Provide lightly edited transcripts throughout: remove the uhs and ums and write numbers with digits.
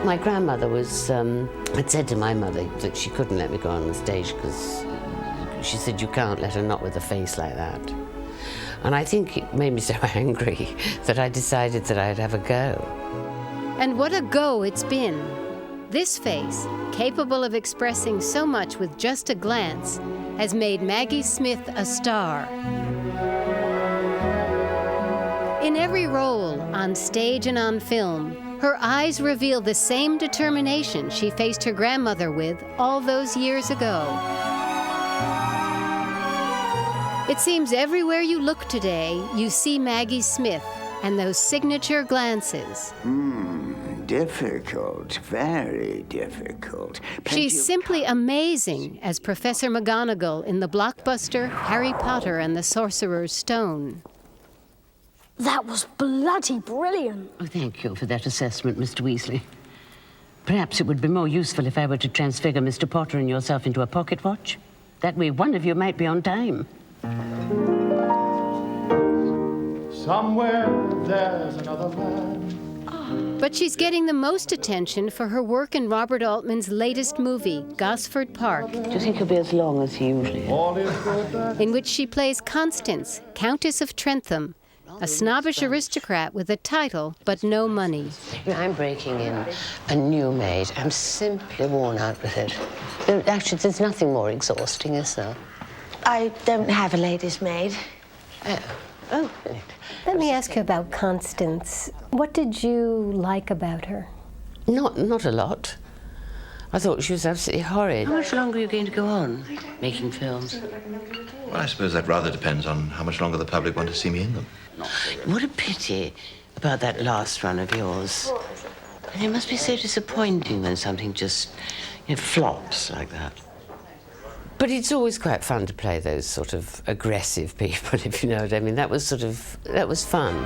My grandmother had said to my mother that she couldn't let me go on the stage because she said, you can't let her not with a face like that. And I think it made me so angry that I decided that I'd have a go. And what a go it's been. This face, capable of expressing so much with just a glance, has made Maggie Smith a star. In every role, on stage and on film, her eyes reveal the same determination she faced her grandmother with all those years ago. It seems everywhere you look today, you see Maggie Smith and those signature glances. Difficult, very difficult. She's simply amazing as Professor McGonagall in the blockbuster Harry Potter and the Sorcerer's Stone. That was bloody brilliant. Oh, thank you for that assessment, Mr. Weasley. Perhaps it would be more useful if I were to transfigure Mr. Potter and yourself into a pocket watch. That way one of you might be on time. Somewhere there's another man. But she's getting the most attention for her work in Robert Altman's latest movie, Gosford Park. Do you think he'll be as long as he usually is? In which she plays Constance, Countess of Trentham, a snobbish aristocrat with a title but no money. I'm breaking in a new maid. I'm simply worn out with it. Actually, there's nothing more exhausting, is there? I don't have a lady's maid. Oh. Let me ask you about Constance. What did you like about her? Not a lot. I thought she was absolutely horrid. How much longer are you going to go on making films? Well, I suppose that rather depends on how much longer the public want to see me in them. What a pity about that last run of yours. And it must be so disappointing when something just, flops like that. But it's always quite fun to play those sort of aggressive people, if you know what I mean. That was fun.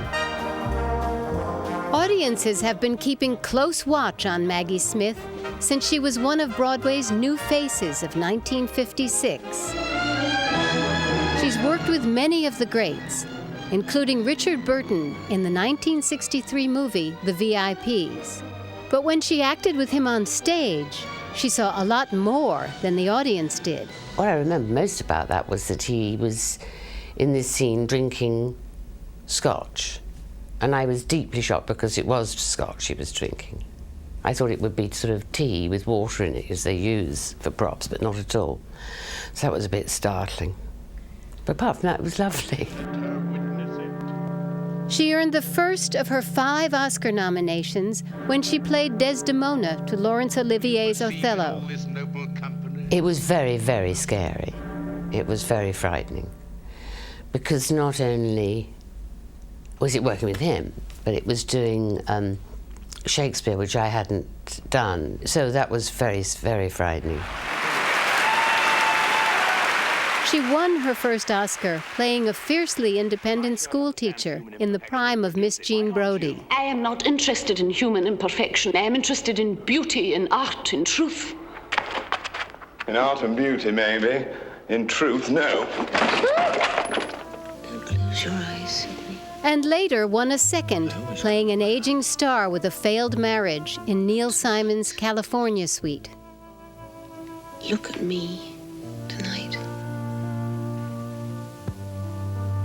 Audiences have been keeping close watch on Maggie Smith since she was one of Broadway's new faces of 1956. She's worked with many of the greats, including Richard Burton in the 1963 movie The VIPs. But when she acted with him on stage, she saw a lot more than the audience did. What I remember most about that was that he was in this scene drinking scotch. And I was deeply shocked because it was scotch he was drinking. I thought it would be sort of tea with water in it, as they use for props, but not at all. So that was a bit startling. But apart from that, it was lovely. She earned the first of her 5 Oscar nominations when she played Desdemona to Laurence Olivier's Othello. It was very, very scary. It was very frightening. Because not only was it working with him, but it was doing Shakespeare, which I hadn't done. So that was very, very frightening. She won her first Oscar playing a fiercely independent schoolteacher in the prime of Miss Jean Brodie. I am not interested in human imperfection. I am interested in beauty, in art, in truth. In art and beauty, maybe. In truth, no. Don't close your eyes, Sydney. And later won a second, playing an aging star with a failed marriage in Neil Simon's California Suite. Look at me tonight.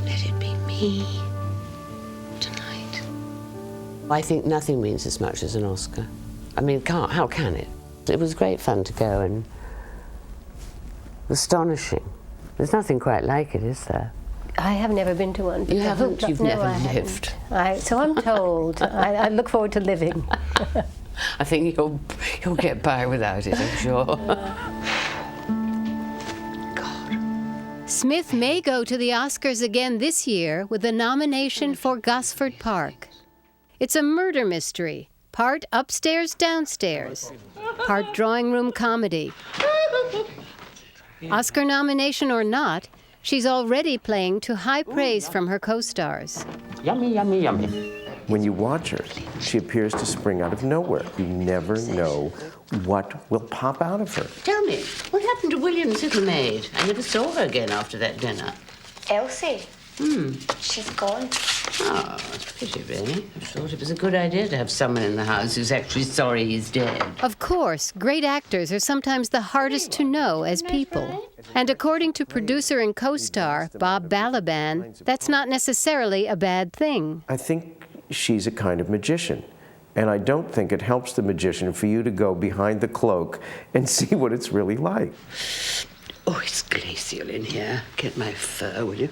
Let it be me tonight. I think nothing means as much as an Oscar. I mean, how can it? It was great fun to go and astonishing. There's nothing quite like it, is there? I have never been to one. You haven't? You've never lived. So I'm told. I look forward to living. I think you'll get by without it, I'm sure. Smith may go to the Oscars again this year with a nomination for Gosford Park. It's a murder mystery, part upstairs, downstairs, part drawing room comedy. Oscar nomination or not, she's already playing to high praise from her co-stars. Yummy, yummy, yummy. When you watch her, she appears to spring out of nowhere. You never know what will pop out of her. Tell me, what happened to William's little maid? I never saw her again after that dinner. Elsie? She's gone. Oh, that's pretty, really. I thought it was a good idea to have someone in the house who's actually sorry he's dead. Of course, great actors are sometimes the hardest to know as people. And according to producer and co-star Bob Balaban, that's not necessarily a bad thing. I think she's a kind of magician. And I don't think it helps the magician for you to go behind the cloak and see what it's really like. Oh, it's glacial in here. Get my fur, will you?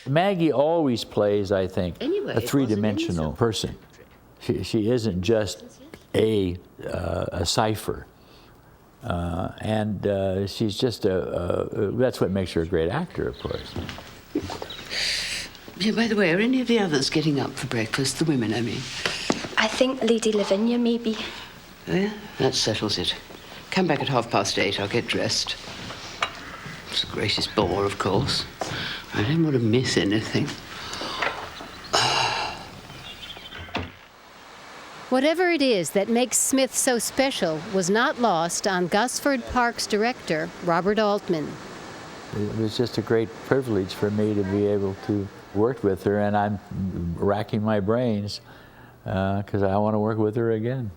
Maggie always plays, I think, a three-dimensional person. She isn't just a cipher. And she's just that's what makes her a great actor, of course. Yeah, by the way, are any of the others getting up for breakfast? The women, I mean. I think Lady Lavinia, maybe. Oh, yeah? That settles it. Come back at 8:30. I'll get dressed. It's the greatest bore, of course. I don't want to miss anything. Whatever it is that makes Smith so special was not lost on Gosford Park's director, Robert Altman. It was just a great privilege for me to be able to work with her, and I'm racking my brains because I want to work with her again.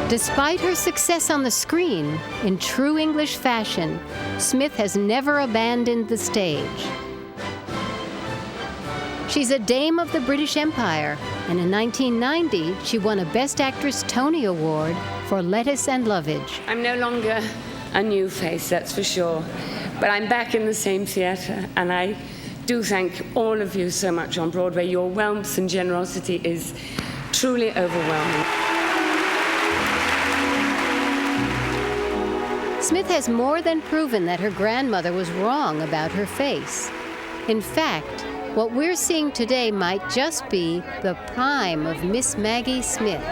Despite her success on the screen, in true English fashion, Smith has never abandoned the stage. She's a dame of the British Empire, and in 1990, she won a Best Actress Tony Award for Lettuce and Loveage. I'm no longer a new face, that's for sure, but I'm back in the same theatre, and I do thank all of you so much on Broadway. Your warmth and generosity is truly overwhelming. Smith has more than proven that her grandmother was wrong about her face. In fact, what we're seeing today might just be the prime of Miss Maggie Smith.